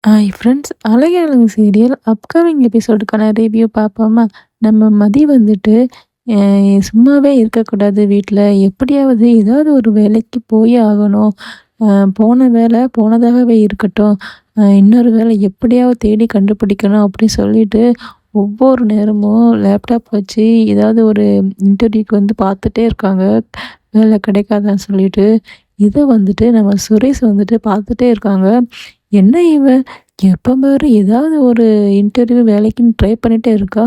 Hi friends, அழகே அழகு serial upcoming எபிசோடுக்கான review பார்ப்போமா? நம்ம மதி வந்துட்டு சும்மாவே இருக்கக்கூடாது வீட்டில், எப்படியாவது ஏதாவது ஒரு வேலைக்கு போயே ஆகணும். போன வேலை போனதாகவே இருக்கட்டும், இன்னொரு வேலை எப்படியாவது தேடி கண்டுபிடிக்கணும் அப்படின்னு சொல்லிட்டு ஒவ்வொரு நேரமும் லேப்டாப் வச்சு ஏதாவது ஒரு இன்டர்வியூக்கு வந்து பார்த்துட்டே இருக்காங்க, வேலை கிடைக்காதான்னு சொல்லிட்டு. இதை வந்துட்டு நம்ம சுரேஷ் வந்துட்டு பார்த்துட்டே இருக்காங்க. என்ன இவ எப்போ பாரு ஏதாவது ஒரு இன்டர்வியூ வேலைக்குன்னு ட்ரை பண்ணிட்டே இருக்கா.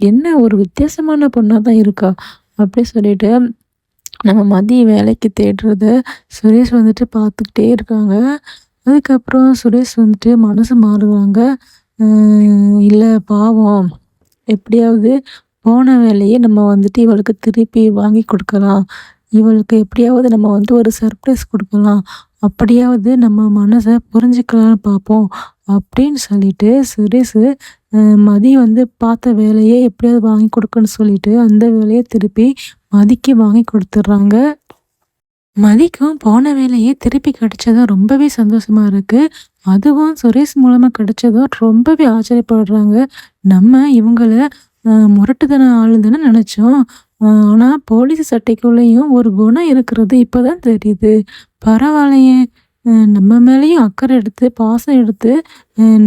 என்ன ஒரு வித்தியாசமான பொண்ணாக தான் இருக்கா அப்படி சொல்லிட்டு நம்ம மதிய வேலைக்கு தேடுறத சுரேஷ் வந்துட்டு பார்த்துக்கிட்டே இருக்காங்க. அதுக்கப்புறம் சுரேஷ் வந்துட்டு மனசு மாறுவாங்க. இல்லை பாவம், எப்படியாவது போன வேலையே நம்ம வந்துட்டு இவளுக்கு திருப்பி வாங்கி கொடுக்கலாம், இவளுக்கு எப்படியாவது நம்ம வந்து ஒரு சர்ப்ரைஸ் கொடுக்கலாம், அப்படியாவது நம்ம மனசை புரிஞ்சுக்கலாம்னு பார்ப்போம் அப்படின்னு சொல்லிட்டு சுரேஷ் மதி வந்து பார்த்த வேலையை எப்படியாவது வாங்கி கொடுக்கணும்னு சொல்லிட்டு அந்த வேலையை திருப்பி மதிக்கு வாங்கி கொடுத்துட்றாங்க. மதிக்கும் போன வேலையே திருப்பி கிடைச்சதும் ரொம்பவே சந்தோஷமா இருக்கு. அதுவும் சுரேஷ் மூலமா கிடைச்சதும் ரொம்பவே ஆச்சரியப்படுறாங்க. நம்ம இவங்கள முரட்டுத்தன ஆளுதானே நினைச்சோம். ஆனா போலீஸ் சட்டைக்குள்ளேயும் ஒரு குணம் இருக்கிறது இப்பதான் தெரியுது. பரவாயில்லையே, நம்ம மேலேயும் அக்கறை எடுத்து பாசம் எடுத்து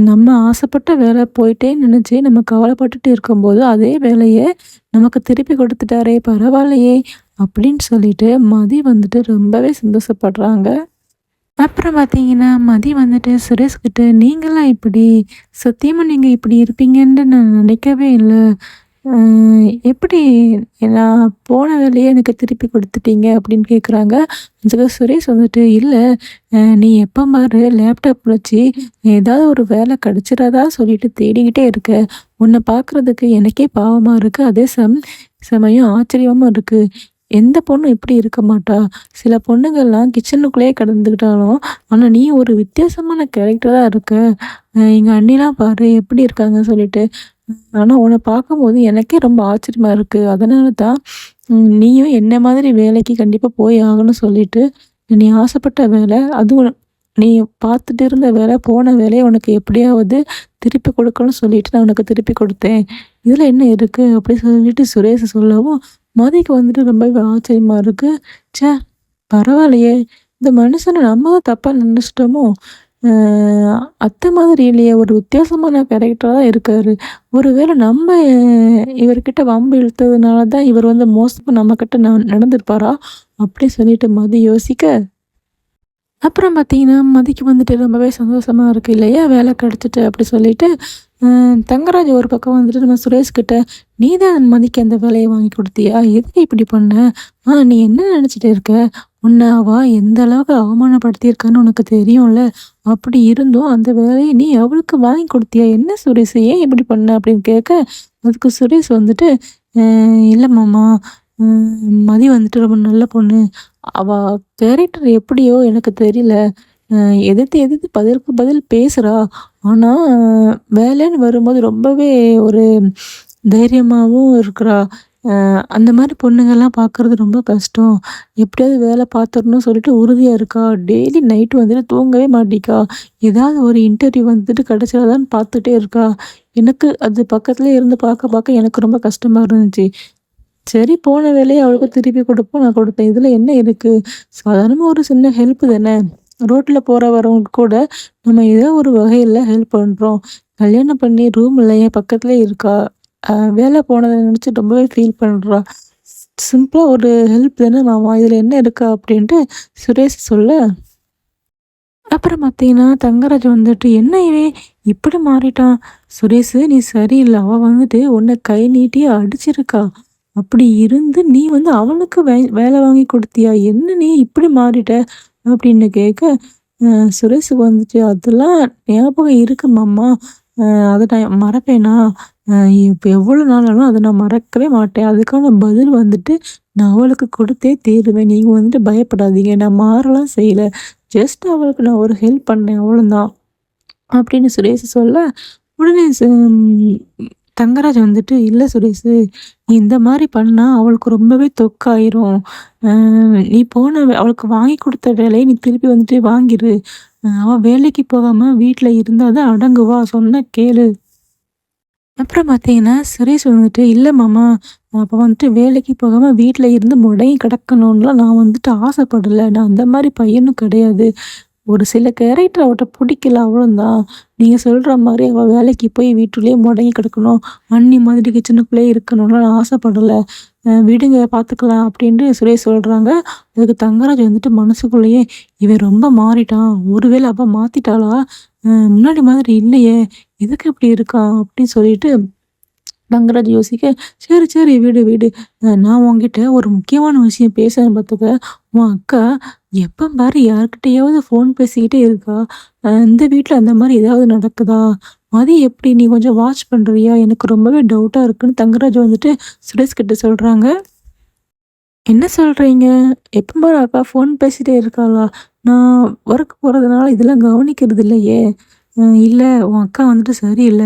நம்ம ஆசைப்பட்ட வேலை போயிட்டே நினைச்சு நம்ம கவலைப்பட்டுட்டு இருக்கும்போது அதே வேலையை நமக்கு திருப்பி கொடுத்துட்டாரே, பரவாயில்லையே அப்படின்னு சொல்லிட்டு மதி வந்துட்டு ரொம்பவே சந்தோஷப்படுறாங்க. அப்புறம் பார்த்தீங்கன்னா, மதி வந்துட்டு சுரேஷ்கிட்ட, "நீங்களாம் இப்படி சத்தியமா நீங்க இப்படி இருப்பீங்கன்னு நான் நினைக்கவே இல்ல. அ எப்படி நான் போன வேலைய எனக்கு திருப்பி குடுத்துட்டீங்க?" அப்படின்னு கேட்குறாங்க. அதுக்கு சுரேஷ் வந்துட்டு, "இல்ல, நீ எப்ப பாரு லேப்டாப் வச்சு ஏதாவது ஒரு வேலை கிடைச்சிராதா சொல்லிட்டு தேடிக்கிட்டே இருக்க. உன்னை பார்க்குறதுக்கு எனக்கே பாவமா இருக்கு. அதே சமயம் ஆச்சரியமாவும் இருக்கு. எந்த பொண்ணும் இப்படி இருக்க மாட்டா. சில பொண்ணுங்கள்லாம் கிச்சனுக்குள்ளேயே கிடந்துக்கிட்டாலும், ஆனா நீ ஒரு வித்தியாசமான கேரக்டரா இருக்க. எங்க அண்ணிலாம் பாரு எப்படி இருக்காங்க" சொல்லிட்டு. ஆனா உன்னை பார்க்கும்போது எனக்கே ரொம்ப ஆச்சரியமா இருக்கு. அதனால தான் நீயும் என்ன மாதிரி வேலைக்கு கண்டிப்பா போய் ஆகணும்னு சொல்லிட்டு, நீ ஆசைப்பட்ட வேலை, அதுவும் நீ பார்த்துட்டு இருந்த வேலை, போன வேலைய உனக்கு எப்படியாவது திருப்பி கொடுக்கணும்னு சொல்லிட்டு நான் உனக்கு திருப்பி கொடுத்தேன். இதில என்ன இருக்கு? அப்படி சொல்லிட்டு சுரேஷ் சொல்லவும், மதிக்கு வந்துட்டு ரொம்பவே ஆச்சரியமா இருக்கு. ச்சே! பரவாயில்லையே! இந்த மனுஷன நம்ம தான் தப்பா நினைச்சிட்டோமோ! அ அத்தை மாதிரி இல்லையே! ஒரு வித்தியாசமான கேரக்டரா தான் இருக்காரு. ஒருவேளை நம்ம இவர்கிட்ட வம்பு இழுத்ததுனால தான் இவர் வந்து மோசமா நம்மகிட்ட நடந்துருப்பாரா? அப்படி சொல்லிட்டு மதி யோசிக்க, அப்புறம் பார்த்தீங்கன்னா, மதிக்கு வந்துட்டு ரொம்பவே சந்தோஷமா இருக்கு இல்லையா? வேலை கிடைச்சிட்டு அப்படி சொல்லிட்டு, தங்கராஜ் ஒரு பக்கம் வந்துட்டு நம்ம சுரேஷ்கிட்ட, "நீ தான் மதிக்கு அந்த வேலைய வாங்கி குடுத்தியா? எதுக்கு இப்படி பண்ண? நீ என்ன நினச்சிட்டு இருக்க? உன்ன அவ எந்த அளவுக்கு அவமானப்படுத்தியிருக்கான்னு உனக்கு தெரியும்ல. அப்படி இருந்தும் அந்த வேலைய நீ அவளுக்கு வாங்கி குடுத்தியா? என்ன சுரேஷ், ஏன் இப்படி பண்ண?" அப்படின்னு கேட்க, அதுக்கு சுரேஷ் வந்துட்டு, இல்ல மாமா, மதி வந்துட்டு ரொம்ப நல்ல பொண்ணு. அவ கேரக்டர் எப்படியோ எனக்கு தெரியல. அ எதிர்த்து எதிர்த்து பதிலுக்கு பதில் பேசுறா. ஆனா வேலைன்னு வரும்போது ரொம்பவே ஒரு தைரியமாவும் இருக்கிறா. அந்த மாரி பொண்ணுங்கலாம் பார்க்குறது ரொம்ப கஷ்டம். எப்படியாவது வேலை பார்த்துரணும்னு சொல்லிட்டு உறுதியா இருக்கா. டெய்லி நைட்டு வந்துட்டு தூங்கவே மாட்டிக்கா. ஏதாவது ஒரு இன்டர்வியூ வந்துட்டு கிடைச்சிராதான்னு பார்த்துட்டே இருக்கா. எனக்கு அது பக்கத்துலயே இருந்து பார்க்க பார்க்க எனக்கு ரொம்ப கஷ்டமா இருந்துச்சு. சரி, போன வேலைய அவளுக்கு திருப்பி குடுப்போம், நான் குடுத்தேன். இதுல என்ன இருக்கு? சாதாரணமா ஒரு சின்ன ஹெல்ப் தானே. ரோட்ல போற வரவங்களுக்கு கூட நம்ம ஏதோ ஒரு வகையில ஹெல்ப் பண்றோம். கல்யாணம் பண்ணி ரூம்ல என் பக்கத்துலயே இருக்கா. வேலை போனத நெனச்சு ரொம்பவே ஃபீல் பண்றா. சிம்பிளா ஒரு ஹெல்ப் தானே மாமா, இதுல என்ன இருக்கா? அப்படின்ட்டு சுரேஷ் சொல்ல, அப்புறம் பார்த்தீங்கன்னா, தங்கராஜ் வந்துட்டு, "என்ன இவன் இப்படி மாறிட்டான்? சுரேஷு நீ சரியில்ல. அவ வந்துட்டு உன்ன கை நீட்டி அடிச்சிருக்கா. அப்படி இருந்து நீ வந்து அவளுக்கு வேலை வாங்கி குடுத்தியா? என்ன நீ இப்படி மாறிட்ட?" அப்படின்னு கேட்க, அ சுரேஷுக்கு வந்துட்டு, "அதெல்லாம் ஞாபகம் இருக்கு மாமா. அ அத நான் மறப்பேனா? அ இப்ப எவ்வளோ நாள் ஆனாலும் அத நான் மறக்கவே மாட்டேன். அதுக்கான பதில் வந்துட்டு நான் அவளுக்கு கொடுத்தே தீருவேன். நீங்க வந்துட்டு பயப்படாதீங்க. நான் மாறலாம் செய்யல. ஜஸ்ட் அவளுக்கு நான் ஒரு ஹெல்ப் பண்ணேன் அவ்வளோதான்." அப்படின்னு சுரேஷ் சொல்ல, உடனே தங்கராஜ் வந்துட்டு, "இல்ல சுரேஷு, நீ இந்த மாரி பண்ணா அவளுக்கு ரொம்பவே தொக்காயிரும். அ நீ அவளுக்கு வாங்கி குடுத்த வேலைய நீ திருப்பி வந்துட்டு வாங்கிரு. அவ வேலைக்கு போகாம வீட்ல இருந்தா தான் அடங்குவா. சொன்னா கேளு." அப்புறம் பார்த்தீங்கன்னா, சுரேஷ் வந்துட்டு, "இல்ல மாமா, அப்ப வந்துட்டு வேலைக்கு போகாம வீட்ல இருந்து முடங்கி கிடக்கணும்லாம் நான் வந்துட்டு ஆசைப்படல. நான் அந்த மாரி பையனும் கிடையாது. ஒரு சில கேரக்டர் அவட்ட பிடிக்கல அவ்வளோதான். நீங்க சொல்ற மாரி அவ வேலைக்கு போய் வீட்டுக்குள்ளேயே முடங்கி கிடக்கணும், அண்ணி மாதிரி கிச்சனுக்குள்ளேயே இருக்கணும்லாம் நான் ஆசைப்படல. விடுங்க பார்த்துக்கலாம்." அப்படின்ட்டு சுரேஷ் சொல்றாங்க. அதுக்கு தங்கராஜ் வந்துட்டு மனசுக்குள்ளேயே, "இவன் ரொம்ப மாறிட்டான். ஒருவேளை அவ மாத்திட்டாளா? முன்னாடி மாதிரி இல்லையே! எதுக்கு இப்படி இருக்கான்?" அப்படின்னு சொல்லிட்டு தங்கராஜ் யோசிக்க, "சரி, சரி விடு, விடு. நான் உன்கிட்ட ஒரு முக்கியமான விஷயம் பேசணும் பார்த்துக்க. உன் அக்கா எப்ப பாரு யார்கிட்டயாவது ஃபோன் பேசிக்கிட்டே இருக்கா. இந்த வீட்ல அந்த மாரி ஏதாவது நடக்குதா? மதி எப்படி? நீ கொஞ்சம் வாட்ச் பண்றியா? எனக்கு ரொம்பவே டவுட்டா இருக்குன்னு" தங்கராஜ் வந்துட்டு சுரேஷ் கிட்ட சொல்றாங்க. "என்ன சொல்றீங்க? எப்ப பாரு அக்கா ஃபோன் பேசிட்டே இருக்காளா? நான் ஒர்க் போறதுனால இதெல்லாம் கவனிக்கிறது இல்லையே." இல்ல, உன் அக்கா வந்துட்டு சரியில்ல.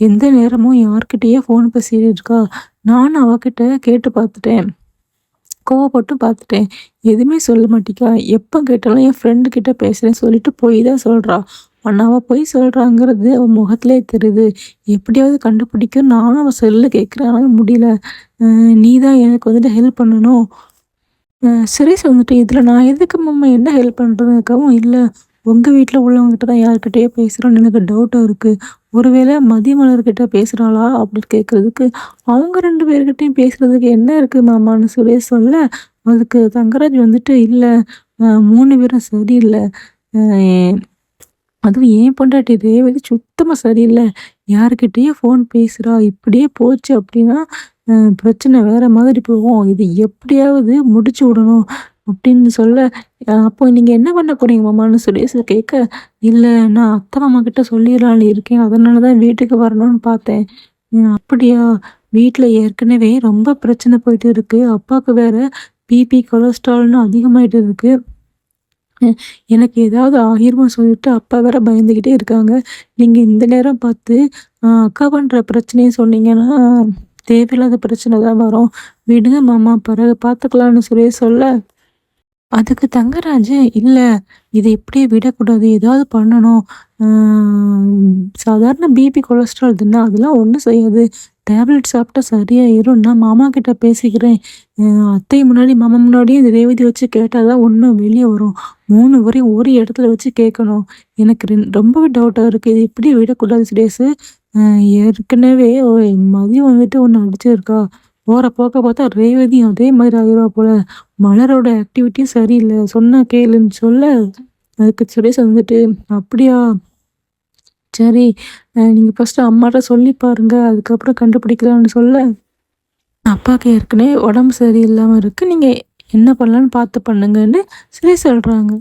எந்த நேரமும் யார்கிட்டயோ ஃபோன் பேசிட்டு இருக்கா. நானும் அவகிட்ட கேட்டு பார்த்துட்டேன். கோவப்பட்டும் பார்த்துட்டேன். எதுவுமே சொல்ல மாட்டிக்கா. எப்ப கேட்டாலும் என் ஃப்ரெண்டு கிட்ட பேசுறேன்னு சொல்லிட்டு பொய் தான் சொல்றா. ஆனா அவ பொய் சொல்றாங்கிறது அவ முகத்திலேயே தெரியுது. எப்படியாவது கண்டுபிடிக்க நானும் அவ செல்ல கேட்குறேன். ஆனாலும் முடியல. நீ தான் எனக்கு வந்துட்டு ஹெல்ப் பண்ணணும்." சுரேஷ் வந்துட்டு, "இதில நான் எதுக்கு மாமா என்ன ஹெல்ப் பண்றதுங்கவும், இல்ல உங்க வீட்ல உள்ளவங்ககிட்ட தான் யார்கிட்டயோ பேசுறோன்னு எனக்கு டவுட்டா இருக்கு. ஒருவேளை மதிமலர்கிட்ட பேசுறாளா?" அப்படின்னு கேட்கறதுக்கு, "அவங்க 2 பேர்கிட்டயும் பேசுறதுக்கு என்ன இருக்கு மாமான்னு" சுரேஷ் சொல்ல, அதுக்கு தங்கராஜ் வந்துட்டு, "இல்ல 3 பேரும் சரியில்ல. அ அதுவும் என் பொண்டாட்டி ரேவதி சுத்தமா சரியில்ல. யார்கிட்டயோ ஃபோன் பேசுறா. இப்படியே போச்சு அப்படின்னா, பிரச்சனை வேற மாதிரி போகும். இது எப்படியாவது முடிச்சு விடணும்." அப்படின்னு சொல்ல, அப்போ நீங்க என்ன பண்ண போறீங்க மாமான்னு சுரேஷ் கேட்க, "இல்ல நான் அத்தை மாமா கிட்ட சொல்லிடலான்னு இருக்கேன். அதனால தான் வீட்டுக்கு வரணும்னு பார்த்தேன்." அப்படியா? வீட்ல ஏற்கனவே ரொம்ப பிரச்சனை போயிட்டு இருக்கு. அப்பாவுக்கு வேற பிபி, கொலஸ்ட்ரால்னு அதிகமாயிட்டு இருக்கு. எனக்கு ஏதாவது ஆகிருமோன்னு சொல்லிட்டு அப்பா வேற பயந்துகிட்டே இருக்காங்க. நீங்க இந்த நேரம் பார்த்து அக்கா பண்ற பிரச்சனைய சொன்னீங்கன்னா, தேவையில்லாத பிரச்சனை தான் வரும். விடுங்க மாமா, பிறகு பார்த்துக்கலான்னு சுரேஷ் சொல்ல, அதுக்கு தங்கராஜு, "இல்ல, இத இப்படியே விடக்கூடாது. ஏதாவது பண்ணணும். ஆ சாதாரண பிபி, கொலஸ்ட்ரால் தான, அதெல்லாம் ஒண்ணும் செய்யாது. டேப்லெட் சாப்பிட்டா சரியாயிரும். நான் மாமா கிட்ட பேசிக்கிறேன். அ அத்தை முன்னாடி, மாமா முன்னாடியும் இந்த ரேவதி வச்சு கேட்டா தான் உண்மை வெளிய வரும். 3 பேரையும் ஒரு இடத்துல வச்சு கேட்கணும். எனக்கு ரொம்பவே டவுட்டா இருக்கு. இத இப்படியே விடக்கூடாது சுரேஷு. அ ஏற்கனவே மதியம் வந்துட்டு ஒண்ணு அடிச்சிருக்கா. போற போக்க பார்த்தா ரேவதியும் அதே மாதிரி ஆயிருவா போல. மலரோட ஆக்டிவிட்டியும் சரியில்ல. சொன்னா கேளுன்னு சொல்ல, அதுக்கு சுரேஷ் வந்துட்டு, "அப்படியா? சரி, நீங்க ஃபர்ஸ்ட்டு அம்மாட்ட சொல்லி பாருங்க. அதுக்கப்புறம் கண்டுபிடிக்கலாம்னு" சொல்ல, "அப்பாவுக்கு ஏற்கனவே உடம்பு சரியில்லாம இருக்கு. நீங்க என்ன பண்ணலான்னு பார்த்து பண்ணுங்கன்னு" சுரேஷ் சொல்றாங்க.